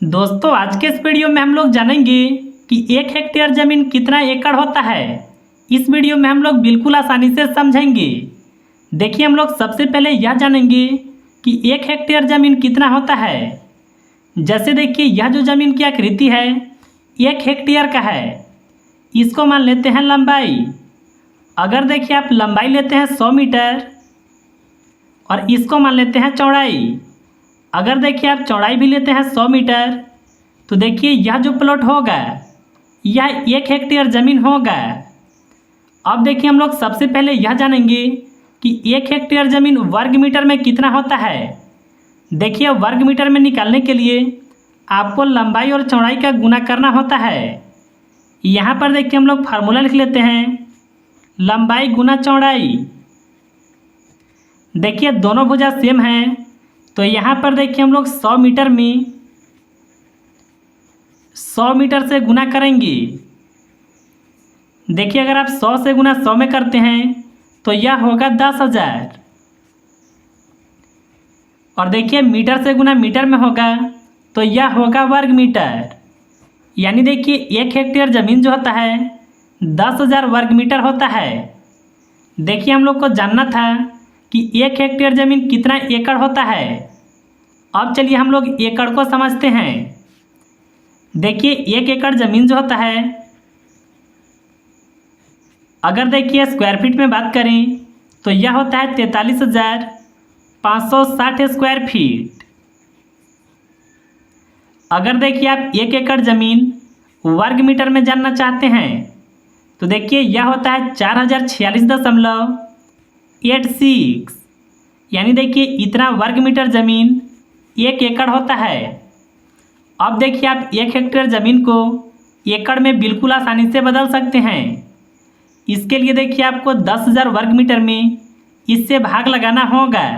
दोस्तों आज के इस वीडियो में हम लोग जानेंगे कि 1 हेक्टेयर ज़मीन कितना एकड़ होता है। इस वीडियो में हम लोग बिल्कुल आसानी से समझेंगे। देखिए हम लोग सबसे पहले यह जानेंगे कि 1 हेक्टेयर ज़मीन कितना होता है। जैसे देखिए यह जो ज़मीन की आकृति है 1 हेक्टेयर का है। इसको मान लेते हैं लंबाई। अगर देखिए आप लंबाई लेते हैं 100 मीटर और इसको मान लेते हैं चौड़ाई। अगर देखिए आप चौड़ाई भी लेते हैं 100 मीटर तो देखिए यह जो प्लॉट होगा यह 1 हेक्टेयर ज़मीन होगा। अब देखिए हम लोग सबसे पहले यह जानेंगे कि 1 हेक्टेयर ज़मीन वर्ग मीटर में कितना होता है। देखिए वर्ग मीटर में निकालने के लिए आपको लंबाई और चौड़ाई का गुना करना होता है। यहाँ पर देखिए हम लोग फार्मूला लिख लेते हैं, लंबाई गुना चौड़ाई। देखिए दोनों भुजा सेम हैं तो यहाँ पर देखिए हम लोग 100 मीटर में 100 मीटर से गुना करेंगे। देखिए अगर आप 100 से गुना 100 में करते हैं तो यह होगा 10,000। और देखिए मीटर से गुना मीटर में होगा तो यह होगा वर्ग मीटर। यानी देखिए 1 हेक्टेयर ज़मीन जो होता है 10,000 वर्ग मीटर होता है। देखिए हम लोग को जानना था कि 1 हेक्टेयर ज़मीन कितना एकड़ होता है। अब चलिए हम लोग एकड़ को समझते हैं। देखिए 1 एकड़ ज़मीन जो होता है, अगर देखिए स्क्वायर फीट में बात करें तो यह होता है 43,560 स्क्वायर फीट। अगर देखिए आप 1 एकड़ ज़मीन वर्ग मीटर में जानना चाहते हैं तो देखिए यह होता है 4046.86। यानी देखिए इतना वर्ग मीटर ज़मीन 1 एकड़ होता है। अब देखिए आप 1 हेक्टेयर ज़मीन को एकड़ में बिल्कुल आसानी से बदल सकते हैं। इसके लिए देखिए आपको 10,000 वर्ग मीटर में इससे भाग लगाना होगा।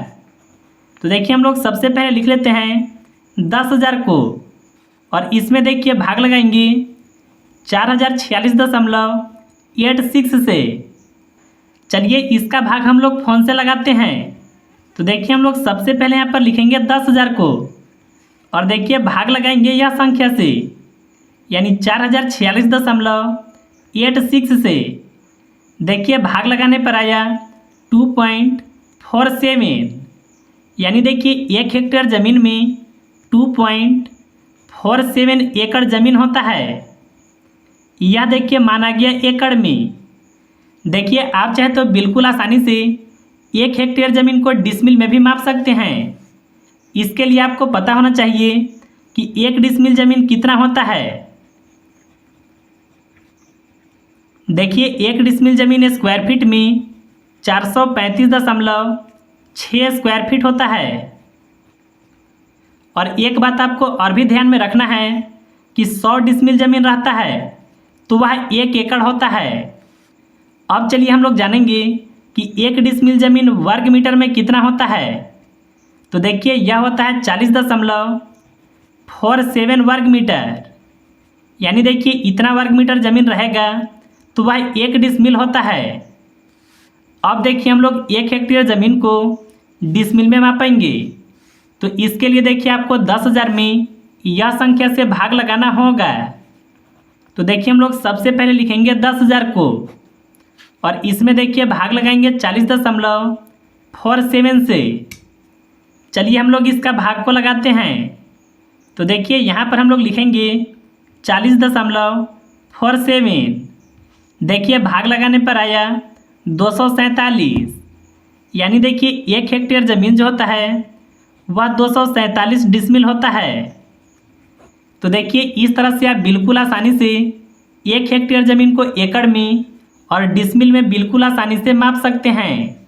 तो देखिए हम लोग सबसे पहले लिख लेते हैं 10,000 को और इसमें देखिए भाग लगाएंगे 4046.86 से। चलिए इसका भाग हम लोग फ़ोन से लगाते हैं। तो देखिए हम लोग सबसे पहले यहाँ पर लिखेंगे 10,000 को और देखिए भाग लगाएंगे यह संख्या से, यानी 4046.86 से। देखिए भाग लगाने पर आया 2.47। यानी देखिए 1 हेक्टेयर ज़मीन में 2.47 एकड़ ज़मीन होता है। यह देखिए माना गया एकड़ में। देखिए आप चाहे तो बिल्कुल आसानी से 1 हेक्टेयर ज़मीन को डिसमिल में भी माप सकते हैं। इसके लिए आपको पता होना चाहिए कि 1 डिसमिल ज़मीन कितना होता है। देखिए 1 डिसमिल ज़मीन स्क्वायर फीट में 435.6 स्क्वायर फीट होता है। और एक बात आपको और भी ध्यान में रखना है कि 100 डिसमिल ज़मीन रहता है तो वह 1 एकड़ होता है। अब चलिए हम लोग जानेंगे कि 1 डिसमिल ज़मीन वर्ग मीटर में कितना होता है। तो देखिए यह होता है 40.47 वर्ग मीटर। यानी देखिए इतना वर्ग मीटर ज़मीन रहेगा तो वह 1 डिसमिल होता है। अब देखिए हम लोग 1 हेक्टेयर ज़मीन को डिसमिल में मापेंगे। तो इसके लिए देखिए आपको 10,000 में यह संख्या से भाग लगाना होगा। तो देखिए हम लोग सबसे पहले लिखेंगे 10,000 को और इसमें देखिए भाग लगाएंगे 40.47 से। चलिए हम लोग इसका भाग को लगाते हैं। तो देखिए यहाँ पर हम लोग लिखेंगे 40.47। देखिए भाग लगाने पर आया 247। यानी देखिए 1 हेक्टेयर ज़मीन जो होता है वह 247 डिसमिल होता है। तो देखिए इस तरह से आप बिल्कुल आसानी से 1 हेक्टेयर ज़मीन को एकड़ में और डिसमिल में बिल्कुल आसानी से माप सकते हैं।